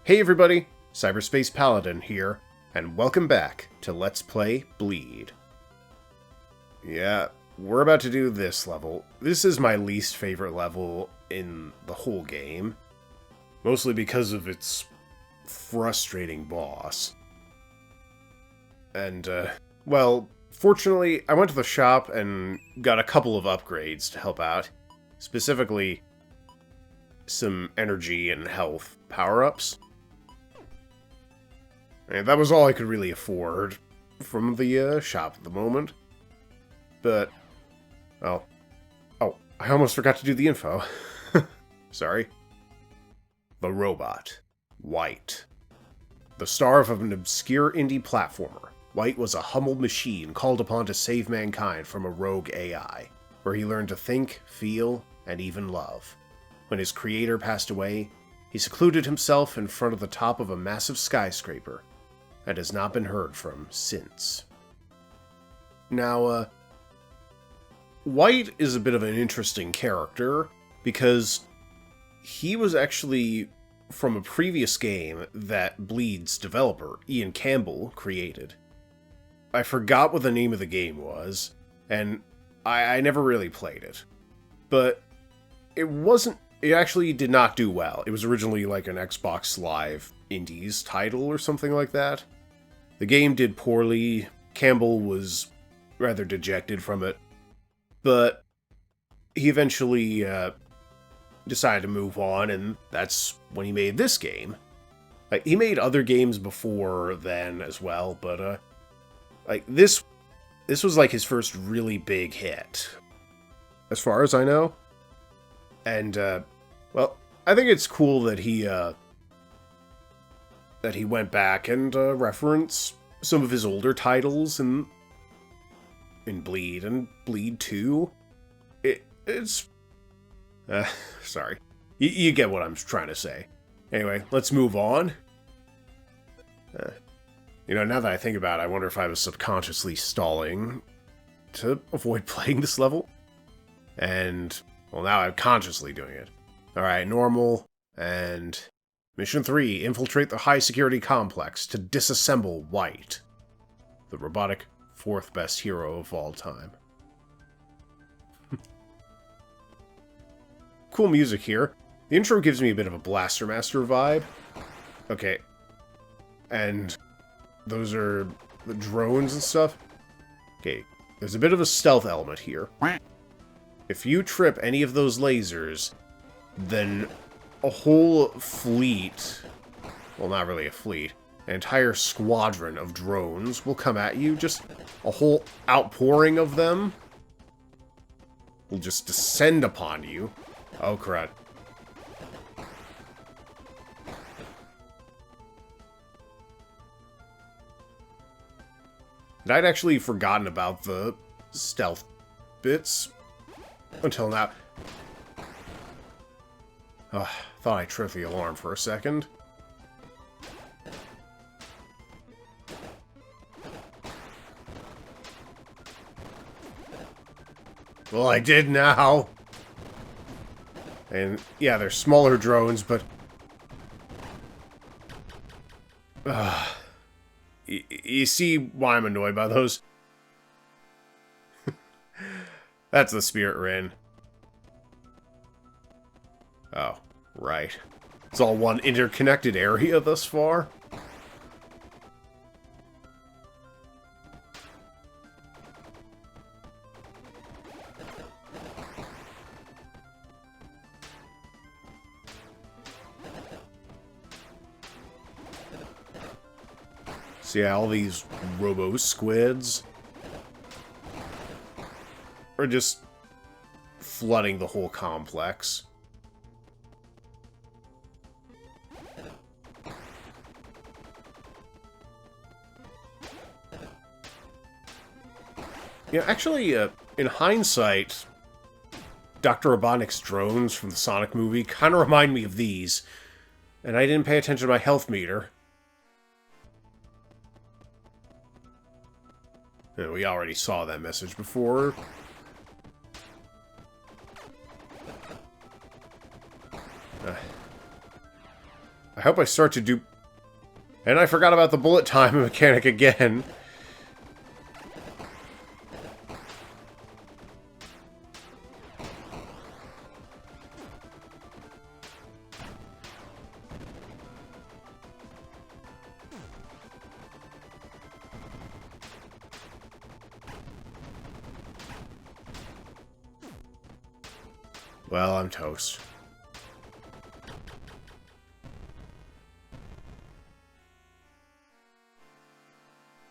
Hey everybody, Cyberspace Paladin here, and welcome back to Let's Play Bleed. Yeah, we're about to do this level. This is my least favorite level in the whole game, mostly because of its frustrating boss. And, well, fortunately, I went to the shop and got a couple of upgrades to help out, specifically some energy and health power-ups. And that was all I could really afford from the shop at the moment. But, oh, I almost forgot to do the info. Sorry. The robot, White. The star of an obscure indie platformer, White was a humble machine called upon to save mankind from a rogue AI, where he learned to think, feel, and even love. When his creator passed away, he secluded himself in front of the top of a massive skyscraper, and has not been heard from since. Now, White is a bit of an interesting character, because he was actually from a previous game that Bleed's developer, Ian Campbell, created. I forgot what the name of the game was, and I never really played it. But it actually did not do well. It was originally like an Xbox Live Indies title or something like that. The game did poorly, Campbell was rather dejected from it, but he eventually decided to move on, and that's when he made this game. He made other games before then as well, but this was like his first really big hit, as far as I know. And, well, I think it's cool that he went back and referenced some of his older titles in Bleed and Bleed 2. It's... sorry. You get what I'm trying to say. Anyway, let's move on. Now that I think about it, I wonder if I was subconsciously stalling to avoid playing this level. And, well, now I'm consciously doing it. Alright, normal, and... Mission 3, infiltrate the high-security complex to disassemble White, the robotic fourth best hero of all time. Cool music here. The intro gives me a bit of a Blaster Master vibe. Okay. And those are the drones and stuff. Okay, there's a bit of a stealth element here. If you trip any of those lasers, then a whole fleet, well, not really a fleet, an entire squadron of drones will come at you. Just a whole outpouring of them will just descend upon you. Oh, crud. And I'd actually forgotten about the stealth bits until now. Thought I tripped the alarm for a second. Well, I did now. And yeah, they're smaller drones, but you see why I'm annoyed by those? That's the spirit Wryn. Oh, right. It's all one interconnected area thus far. So yeah, all these robo-squids are just flooding the whole complex. Yeah, actually, in hindsight, Dr. Robotnik's drones from the Sonic movie kind of remind me of these, and I didn't pay attention to my health meter. Yeah, we already saw that message before. I hope I start to do... And I forgot about the bullet time mechanic again. Well, I'm toast.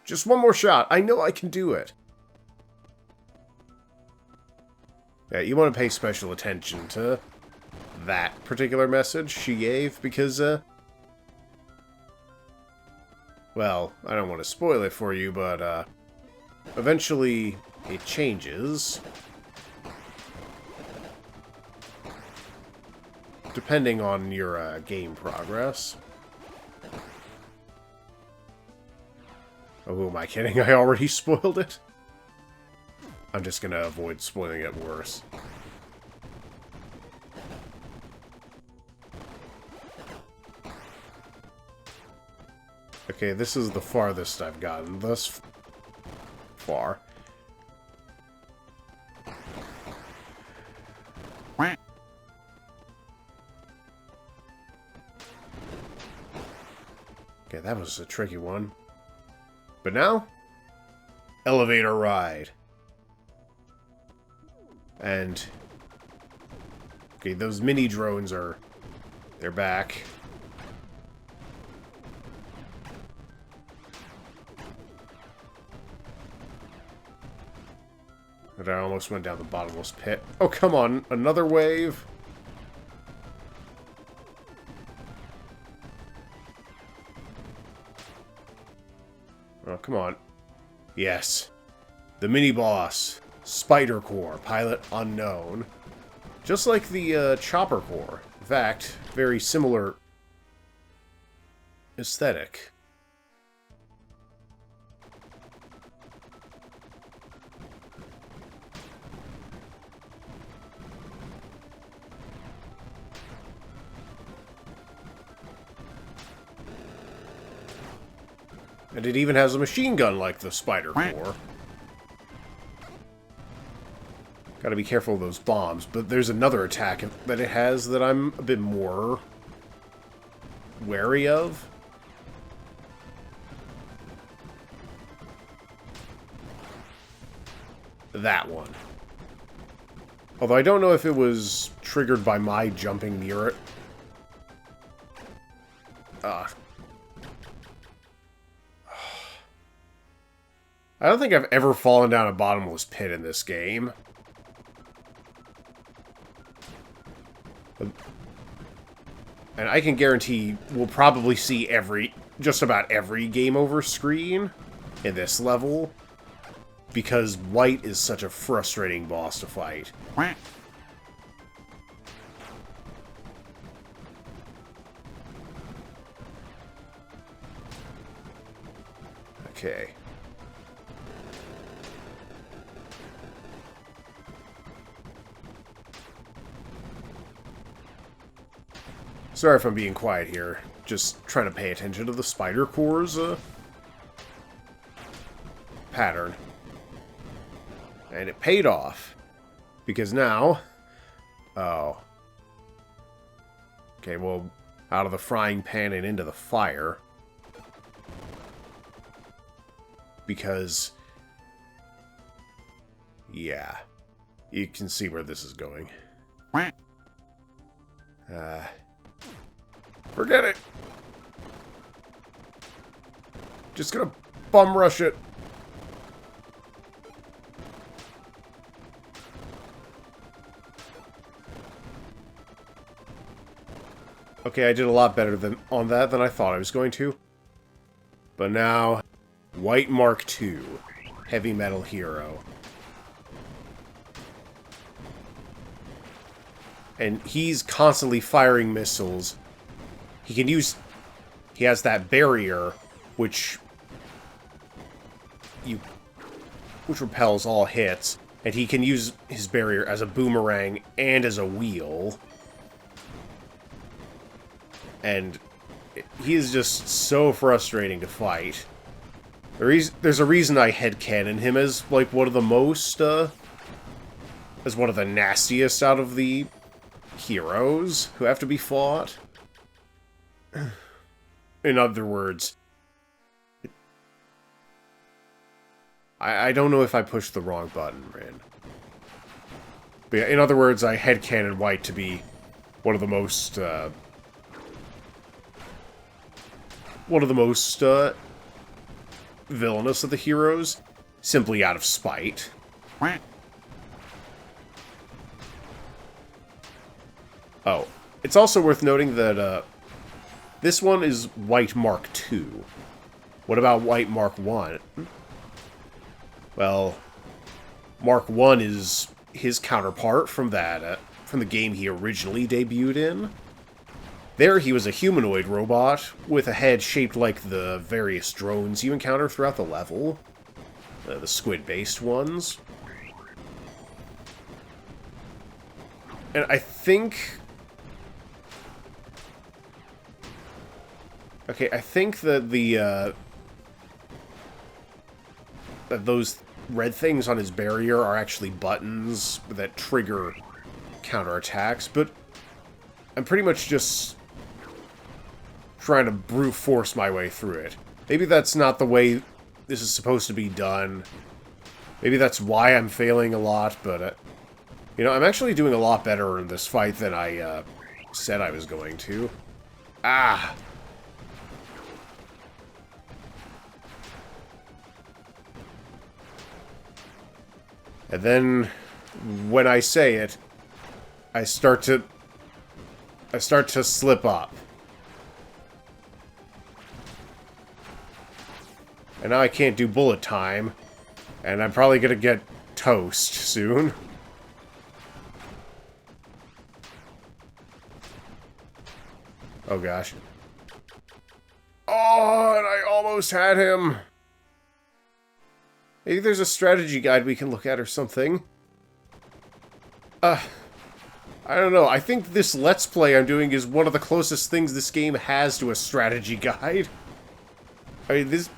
Just one more shot. I know I can do it. Yeah, you want to pay special attention to that particular message she gave, because, well, I don't want to spoil it for you, but, eventually it changes. Depending on your, game progress. Oh, who am I kidding? I already spoiled it? I'm just gonna avoid spoiling it worse. Okay, this is the farthest I've gotten thus far. Okay, that was a tricky one. But now, elevator ride. And, okay, those mini drones are, they're back. And I almost went down the bottomless pit. Oh, come on, another wave. Oh, come on. Yes. The mini-boss. Spider Core. Pilot unknown. Just like the Chopper Core. In fact, very similar aesthetic. And it even has a machine gun like the Spider Core. Gotta be careful of those bombs, but there's another attack that it has that I'm a bit more wary of. That one. Although I don't know if it was triggered by my jumping near it. I don't think I've ever fallen down a bottomless pit in this game. And I can guarantee we'll probably see just about every game over screen in this level, because White is such a frustrating boss to fight. Okay. Sorry if I'm being quiet here. Just trying to pay attention to the Spider Core's pattern. And it paid off. Because now... Oh. Okay, well, out of the frying pan and into the fire. Because... Yeah. You can see where this is going. Forget it. Just gonna bum rush it. Okay, I did a lot better on that than I thought I was going to. But now, White Mark II, Heavy Metal Hero. And he's constantly firing missiles. He has that barrier, which repels all hits, and he can use his barrier as a boomerang and as a wheel. And He is just so frustrating to fight. There's a reason I headcanon him as, like, one of the most, as one of the nastiest out of the heroes who have to be fought. In other words, I don't know if I pushed the wrong button, Wryn. But yeah, in other words, I headcanon White to be one of the most, villainous of the heroes, simply out of spite. Oh, it's also worth noting that, this one is White Mark II. What about White Mark I? Well, Mark I is his counterpart from that, from the game he originally debuted in. There, he was a humanoid robot with a head shaped like the various drones you encounter throughout the level. The squid-based ones. And I think... Okay, I think that that those red things on his barrier are actually buttons that trigger counterattacks, but I'm pretty much just trying to brute force my way through it. Maybe that's not the way this is supposed to be done. Maybe that's why I'm failing a lot, but, you know, I'm actually doing a lot better in this fight than I said I was going to. Ah! And then, when I say it, I start to slip up. And now I can't do bullet time, and I'm probably gonna get toast soon. Oh gosh. Oh, and I almost had him! Maybe there's a strategy guide we can look at or something. I don't know. I think this Let's Play I'm doing is one of the closest things this game has to a strategy guide. I mean, this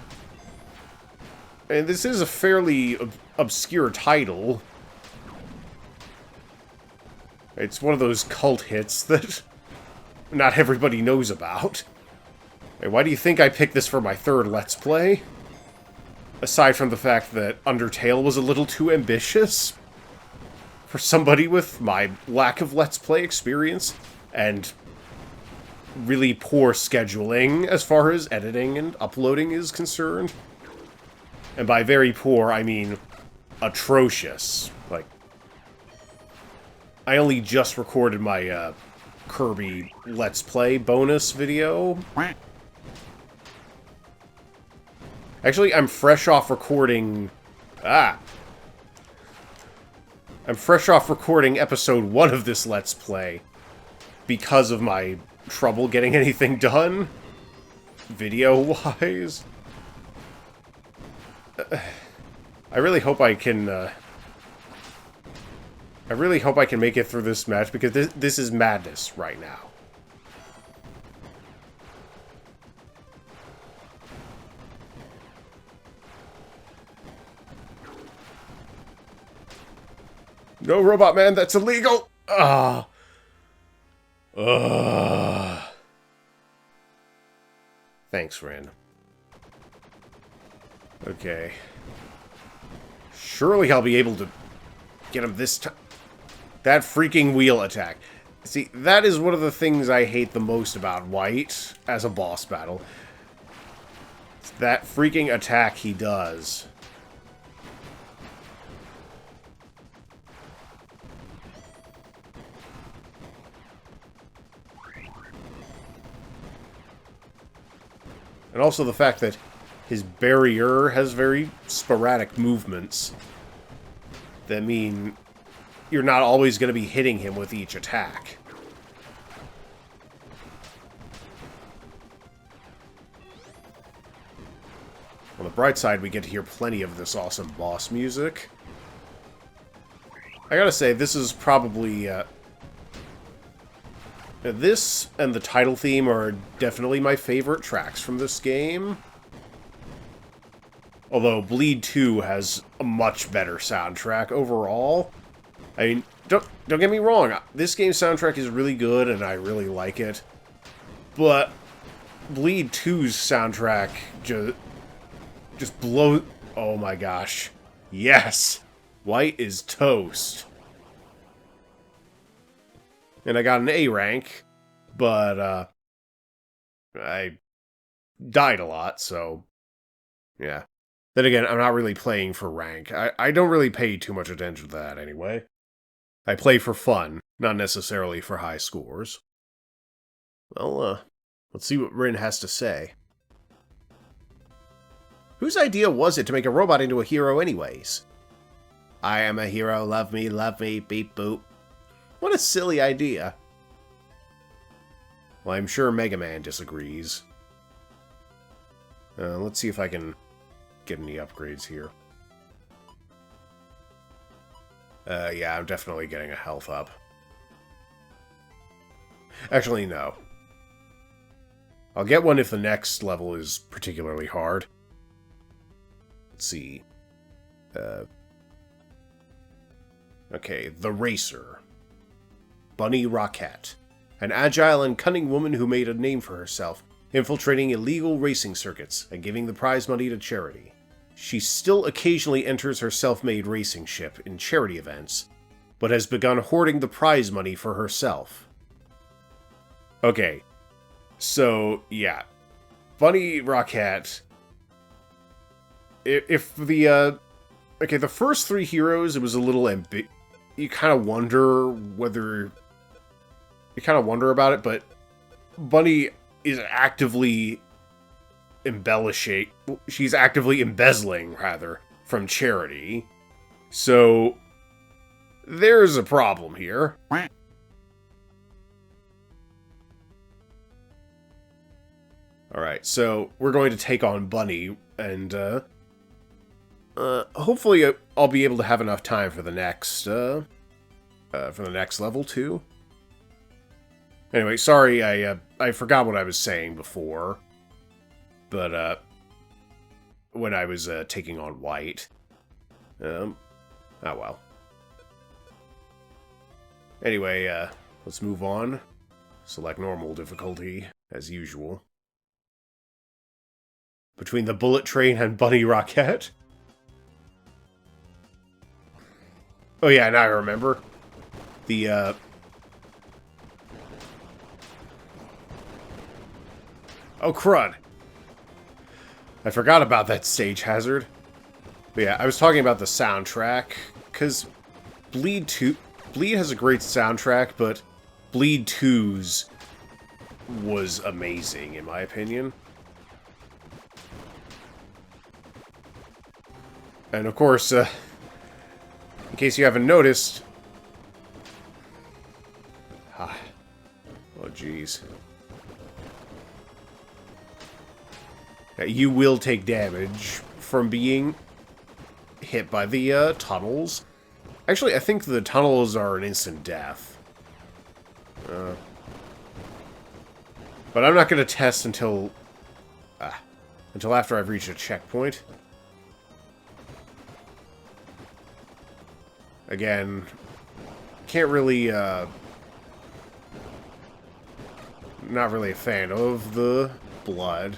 is a fairly obscure title. It's one of those cult hits that not everybody knows about. Hey, why do you think I picked this for my third Let's Play? Aside from the fact that Undertale was a little too ambitious for somebody with my lack of Let's Play experience and really poor scheduling as far as editing and uploading is concerned. And by very poor, I mean atrocious. Like, I only just recorded my Kirby Let's Play bonus video. Actually, I'm fresh off recording... I'm fresh off recording episode 1 of this Let's Play because of my trouble getting anything done, video-wise. I really hope I can, make it through this match, because this is madness right now. No, Robot Man, that's illegal! Ah. Thanks, Wryn. Okay. Surely I'll be able to get him this time. That freaking wheel attack. See, that is one of the things I hate the most about White as a boss battle. It's that freaking attack he does. And also the fact that his barrier has very sporadic movements that mean you're not always going to be hitting him with each attack. On the bright side, we get to hear plenty of this awesome boss music. I gotta say, this is probably This and the title theme are definitely my favorite tracks from this game. Although Bleed 2 has a much better soundtrack overall. I mean, don't get me wrong, this game's soundtrack is really good and I really like it. But Bleed 2's soundtrack just blows... Oh my gosh. Yes! White is toast. And I got an A rank, but I died a lot, so yeah. Then again, I'm not really playing for rank. I don't really pay too much attention to that anyway. I play for fun, not necessarily for high scores. Well, let's see what Wryn has to say. Whose idea was it to make a robot into a hero anyways? I am a hero, love me, beep boop. What a silly idea. Well, I'm sure Mega Man disagrees. Let's see if I can get any upgrades here. Yeah, I'm definitely getting a health up. Actually, no. I'll get one if the next level is particularly hard. Let's see. Okay, the Racer. Bunny Rockette. An agile and cunning woman who made a name for herself, infiltrating illegal racing circuits and giving the prize money to charity. She still occasionally enters her self-made racing ship in charity events, but has begun hoarding the prize money for herself. Okay, so, yeah. Bunny Rockette... If the, okay, the first three heroes, it was a little you kind of wonder whether... You kind of wonder about it, but Bunny is actively embellishing... She's actively embezzling, rather, from charity. So, there's a problem here. Alright, so we're going to take on Bunny, and, hopefully I'll be able to have enough time for the next level, too. Anyway, sorry, I forgot what I was saying before. But, when I was, taking on White. Oh well. Anyway, let's move on. Select normal difficulty, as usual. Between the bullet train and Bunny Rockette? Oh yeah, now I remember. The, Oh, crud. I forgot about that stage hazard. But yeah, I was talking about the soundtrack, because Bleed has a great soundtrack, but Bleed 2's was amazing, in my opinion. And of course, in case you haven't noticed... Oh, jeez. You will take damage from being hit by the tunnels. Actually, I think the tunnels are an instant death. But I'm not going to test until after I've reached a checkpoint. Again, can't really, not really a fan of the blood.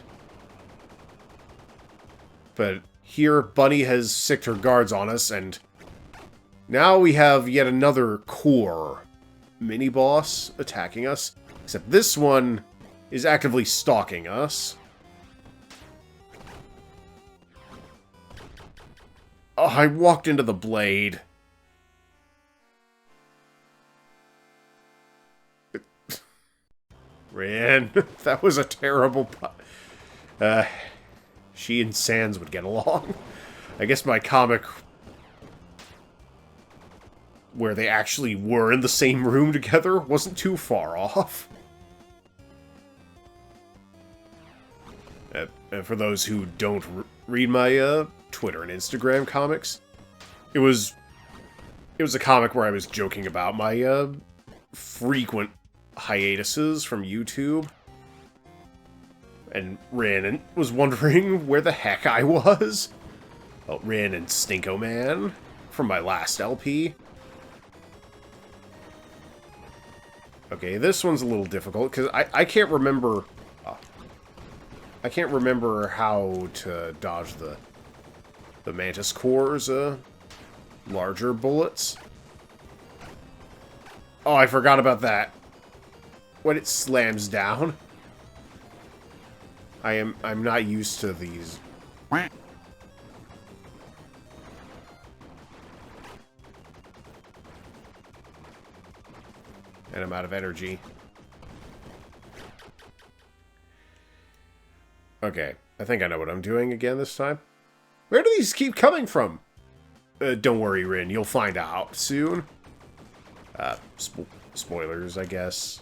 But here, Bunny has sicked her guards on us, and now we have yet another core mini-boss attacking us. Except this one is actively stalking us. Oh, I walked into the blade. Wryn, that was a terrible... She and Sans would get along. I guess my comic... where they actually were in the same room together wasn't too far off. For those who don't read my Twitter and Instagram comics, it was a comic where I was joking about my frequent hiatuses from YouTube. And Wryn was wondering where the heck I was. Oh, Wryn and Stinko Man from my last LP. Okay, this one's a little difficult because I can't remember. I can't remember how to dodge the Mantis Core's larger bullets. Oh, I forgot about that. When it slams down. I'm not used to these. And I'm out of energy. Okay, I think I know what I'm doing again this time. Where do these keep coming from? Don't worry, Wryn, you'll find out soon. Spoilers, I guess.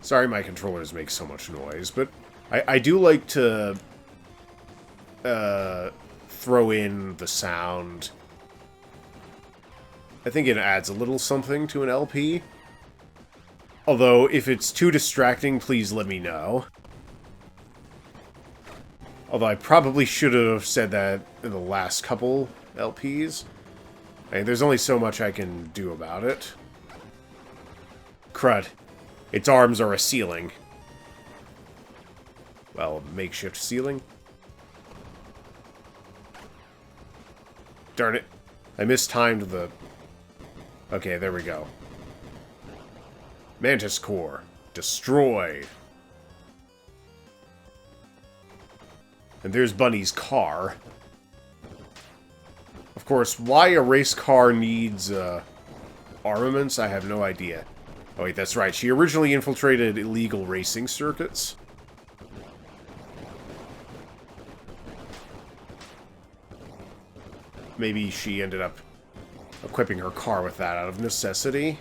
Sorry my controllers make so much noise, but I do like to throw in the sound. I think it adds a little something to an LP. Although, if it's too distracting, please let me know. Although I probably should have said that in the last couple LPs. I mean, there's only so much I can do about it. Crud. Its arms are a ceiling. Well, a makeshift ceiling. Darn it. I mistimed the... Okay, there we go. Mantis Core. Destroyed. And there's Bunny's car. Of course, why a race car needs armaments, I have no idea. Oh wait, that's right. She originally infiltrated illegal racing circuits. Maybe she ended up equipping her car with that out of necessity.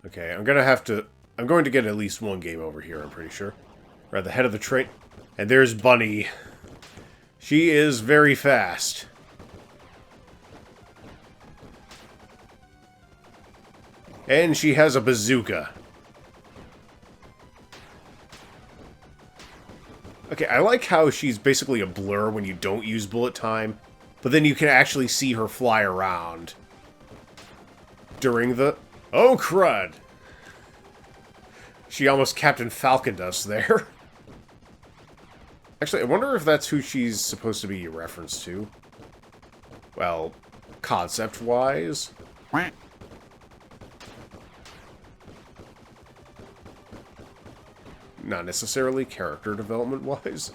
Okay, I'm going to get at least one game over here, I'm pretty sure. We're at the head of the train. And there's Bunny. She is very fast. And she has a bazooka. Okay, I like how she's basically a blur when you don't use bullet time, but then you can actually see her fly around during the... Oh, crud! She almost Captain Falconed us there. Actually, I wonder if that's who she's supposed to be a reference to. Well, concept-wise. Not necessarily character development-wise.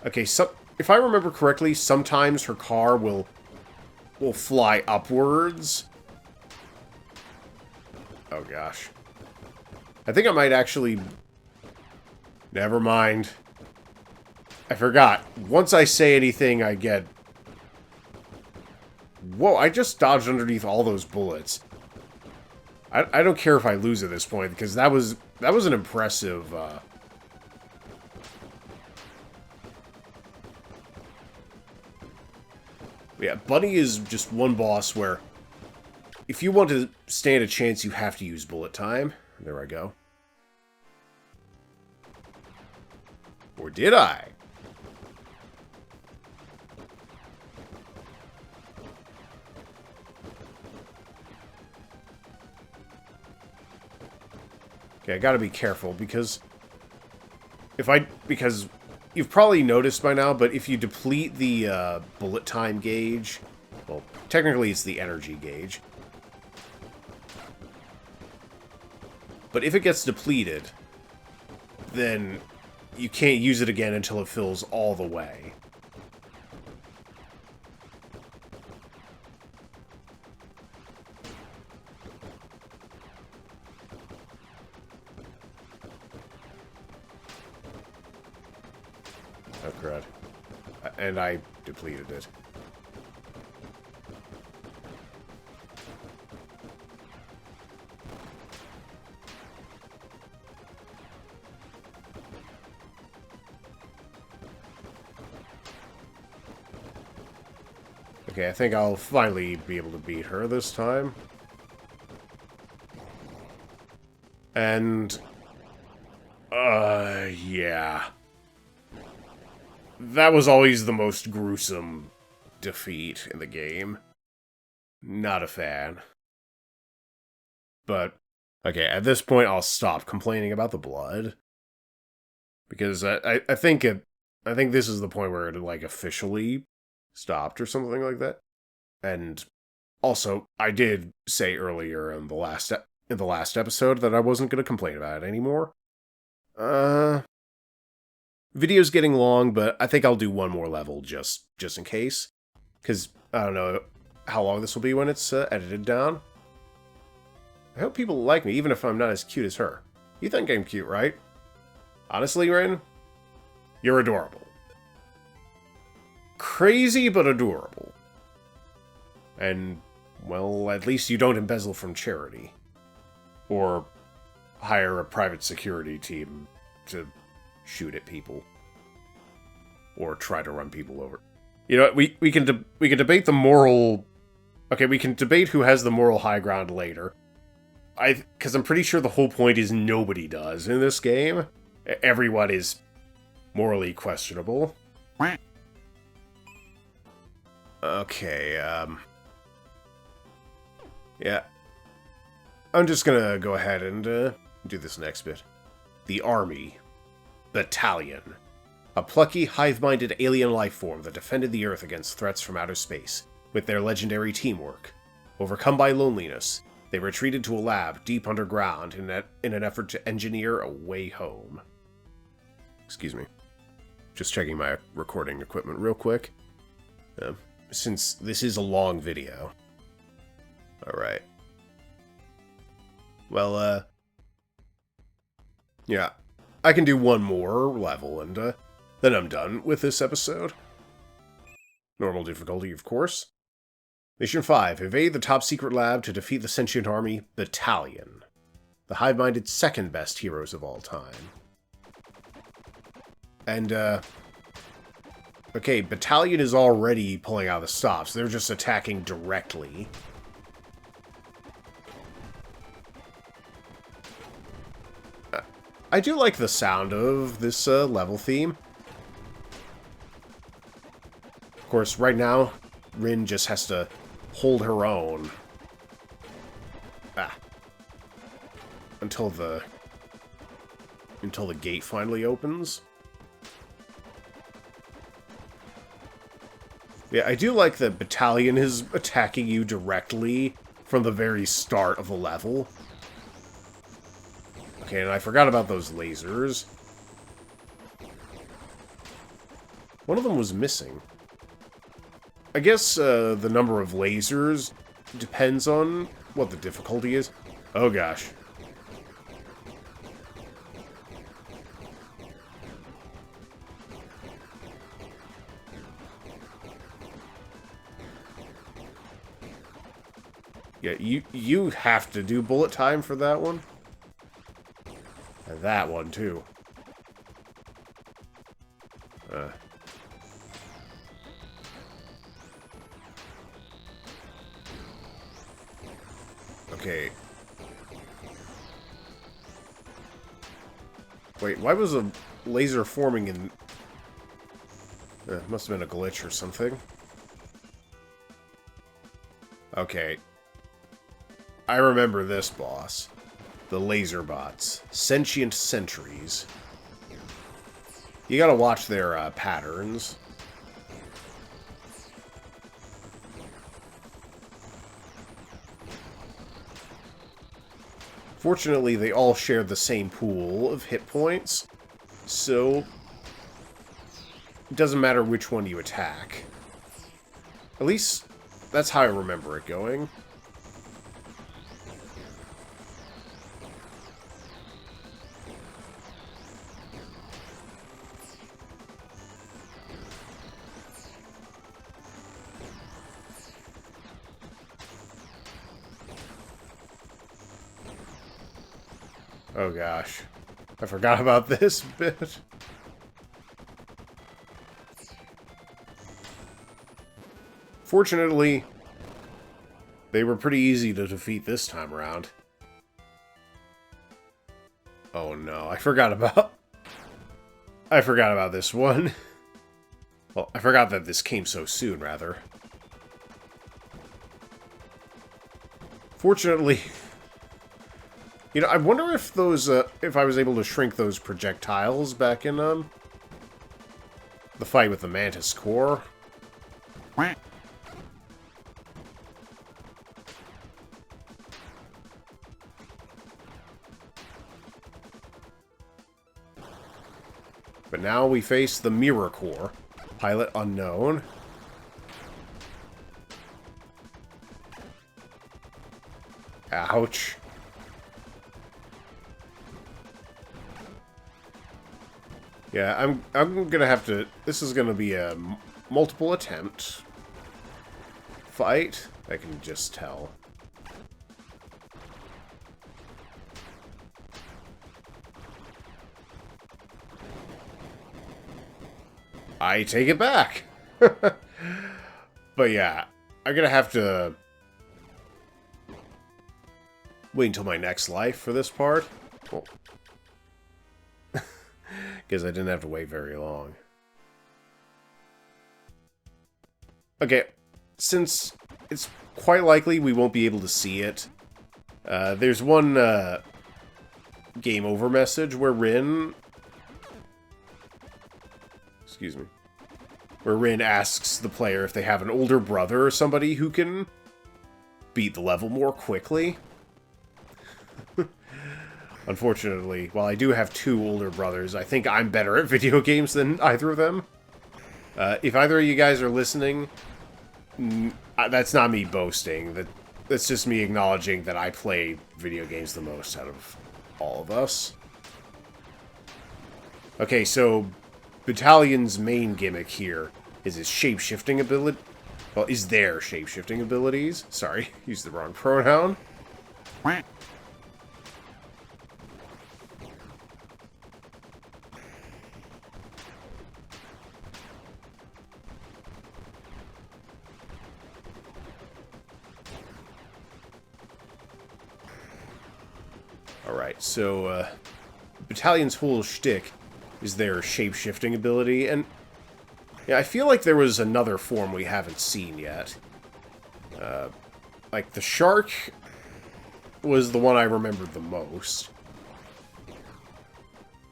Okay, so if I remember correctly, sometimes her car will fly upwards. Oh gosh. I think I might actually... Never mind. I forgot. Once I say anything, I get... Whoa, I just dodged underneath all those bullets. I don't care if I lose at this point, because that was an impressive... Yeah, Bunny is just one boss where if you want to stand a chance, you have to use bullet time. There I go. Or did I? Okay, I gotta be careful because because you've probably noticed by now, but if you deplete the bullet time gauge, well, technically it's the energy gauge, but if it gets depleted, then you can't use it again until it fills all the way. Crud. And I depleted it. Okay, I think I'll finally be able to beat her this time. And... yeah. That was always the most gruesome defeat in the game. Not a fan. But, okay, at this point I'll stop complaining about the blood. Because I think this is the point where it, like, officially stopped or something like that. And also, I did say earlier in the last episode that I wasn't going to complain about it anymore. Video's getting long, but I think I'll do one more level just in case. Because I don't know how long this will be when it's edited down. I hope people like me, even if I'm not as cute as her. You think I'm cute, right? Honestly, Wryn, you're adorable. Crazy, but adorable. And, well, at least you don't embezzle from charity. Or hire a private security team to shoot at people. Or try to run people over. You know what, we can debate the moral... Okay, we can debate who has the moral high ground later. Because I'm pretty sure the whole point is nobody does in this game. Everyone is morally questionable. Okay, yeah. I'm just gonna go ahead and do this next bit. The Army. Battalion. A plucky, hive-minded alien life form that defended the Earth against threats from outer space, with their legendary teamwork. Overcome by loneliness, they retreated to a lab deep underground in an effort to engineer a way home. Excuse me. Just checking my recording equipment real quick. Since this is a long video. Alright. Well, yeah. I can do one more level, and then I'm done with this episode. Normal difficulty, of course. Mission 5. Evade the top-secret lab to defeat the sentient army, Battalion. The hive-minded second-best heroes of all time. And, okay, Battalion is already pulling out the stops. They're just attacking directly. I do like the sound of this level theme. Of course, right now, Wryn just has to hold her own. Until the gate finally opens. Yeah, I do like that Battalion is attacking you directly from the very start of the level. Okay, and I forgot about those lasers. One of them was missing. I guess the number of lasers depends on what the difficulty is. Oh gosh. Yeah, you have to do bullet time for that one. And that one, too. Okay. Wait, why was a laser forming in... must have been a glitch or something. Okay. I remember this boss. The laser bots. Sentient sentries. You gotta watch their patterns. Fortunately, they all share the same pool of hit points, so it doesn't matter which one you attack. At least, that's how I remember it going. Oh gosh. I forgot about this bit. Fortunately, they were pretty easy to defeat this time around. Oh no, I forgot about this one. Well, I forgot that this came so soon, rather. Fortunately, you know, I wonder if those, if I was able to shrink those projectiles back in, the fight with the Mantis Core. But now we face the Mirror Core. Pilot unknown. Ouch. Yeah, I'm gonna have to... This is gonna be a multiple attempt fight. I can just tell. I take it back. But yeah, I'm gonna have to wait until my next life for this part. Well, because I didn't have to wait very long. Okay, since it's quite likely we won't be able to see it, there's one game over message where Wryn... Excuse me. Where Wryn asks the player if they have an older brother or somebody who can beat the level more quickly. Unfortunately, while I do have 2 older brothers, I think I'm better at video games than either of them. If either of you guys are listening, that's not me boasting. That's just me acknowledging that I play video games the most out of all of us. Okay, so Battalion's main gimmick here is his shape-shifting ability. Well, is their shape-shifting abilities. Sorry, used the wrong pronoun. Alright, so, Battalion's whole shtick is their shape-shifting ability, and yeah, I feel like there was another form we haven't seen yet. Like, the shark was the one I remembered the most.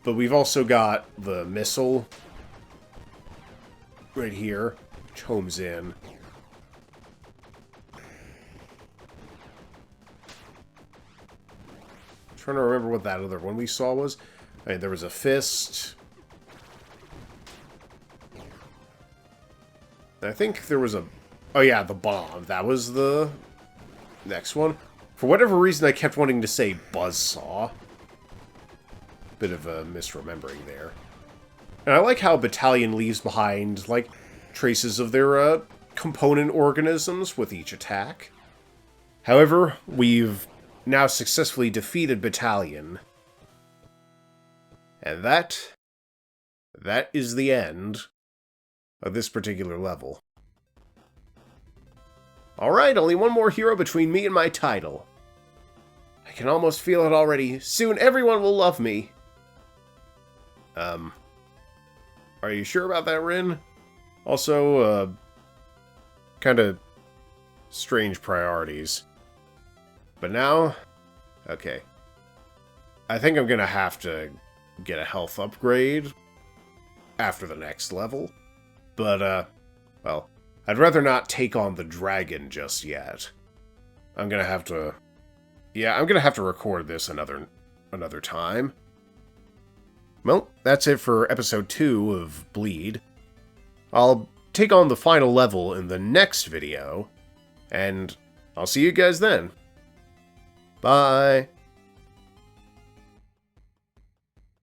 But we've also got the missile right here, which homes in. Trying to remember what that other one we saw was. I mean, there was a fist. I think there was a... Oh yeah, the bomb. That was the next one. For whatever reason, I kept wanting to say buzzsaw. Bit of a misremembering there. And I like how Battalion leaves behind, like, traces of their, component organisms with each attack. However, we've now successfully defeated Battalion. And that is the end of this particular level. Alright, only one more hero between me and my title. I can almost feel it already. Soon everyone will love me. Are you sure about that, Wryn? Also, kind of strange priorities. But now, okay. I think I'm gonna have to get a health upgrade after the next level. But, well, I'd rather not take on the dragon just yet. I'm gonna have to... Yeah, I'm gonna have to record this another time. Well, that's it for episode 2 of Bleed. I'll take on the final level in the next video, and I'll see you guys then. Bye!